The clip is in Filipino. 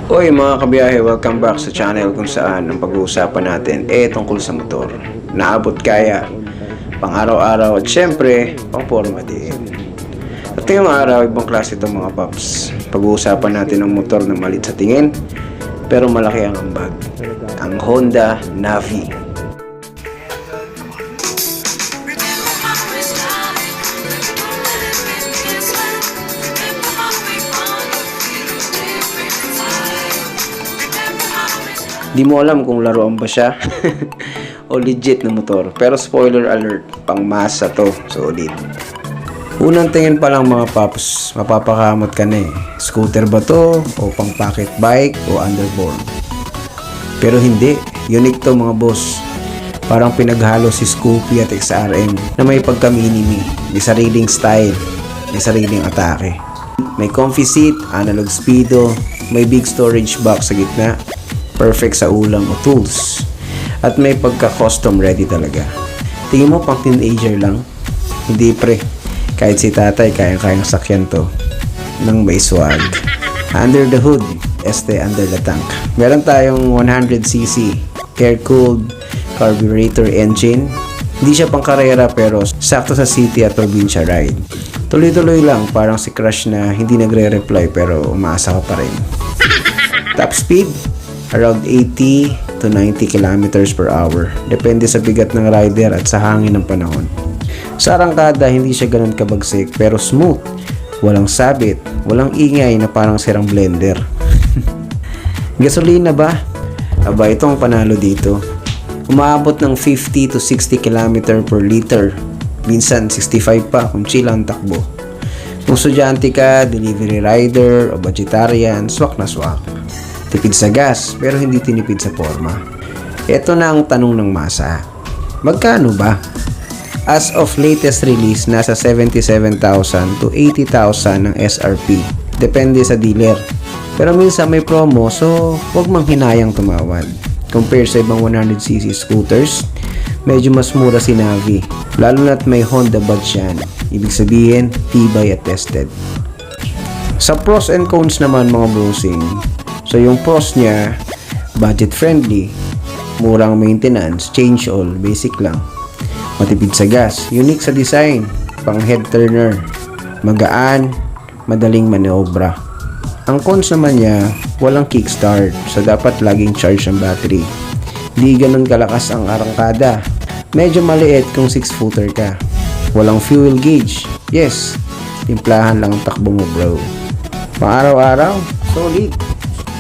Oy mga kabiyahe, welcome back sa channel kung saan ang pag-uusapan natin tungkol sa motor. Naabot kaya, pang araw-araw at syempre, pang forma din. At ngayong araw, ibang klase itong mga paps. Pag-uusapan natin ang motor na malit sa tingin, pero malaki ang ambag. Ang Honda Navi. Di mo alam kung laruan ba siya o legit na motor. Pero spoiler alert, pang masa to. Solid. Unang tingin pa lang mga paps, mapapakamot ka na eh. Scooter ba to o pang pocket bike o underboard? Pero hindi. Unique to mga boss. Parang pinaghalo si Scoopy at XRM na may pagka-mini-me. May sariling style. May sariling atake. May comfy seat, analog speedo, may big storage box sa gitna. Perfect sa ulam o tools. At may pagka-custom ready talaga. Tingin mo pang teenager lang? Hindi pre. Kahit si tatay kayang-kayang sakyan to. Nang may swag. Under the hood, under the tank. Meron tayong 100cc air-cooled carburetor engine. Hindi siya pang karera pero sakto sa city at probinsya ride. Tuloy-tuloy lang, parang si Crush na hindi nagre-reply pero umaasa ka pa rin. Top speed around 80 to 90 kilometers per hour. Depende sa bigat ng rider at sa hangin ng panahon. Sa arangkada, hindi siya ganun kabagsik pero smooth. Walang sabit, walang ingay na parang sirang blender. Gasolina ba? Aba, itong panalo dito. Umaabot ng 50 to 60 km per liter. Minsan 65 pa kung chill ang takbo. Kung estudyante ka, delivery rider o vegetarian, swak na swak. Tipid sa gas pero hindi tinipid sa forma. Ito na ang tanong ng masa. Magkano ba? As of latest release, nasa 77,000 to 80,000 ang SRP. Depende sa dealer. Pero minsan may promo so huwag mang hinayang tumawad. Compare sa ibang 100cc scooters, medyo mas mura si Navi. Lalo na't may Honda badge yan. Ibig sabihin, tibay at tested. Sa pros and cons naman mga bossing, so yung pros niya, budget friendly, murang maintenance, change all, basic lang. Matipid sa gas, unique sa design, pang head turner, magaan, madaling maniobra. Ang cons naman niya, walang kickstart, so dapat laging charge ang battery. Di ganun kalakas ang arangkada. Medyo maliit kung 6-footer ka. Walang fuel gauge. Yes, timplahan lang ang takbo mo bro. Pang araw-araw, solid.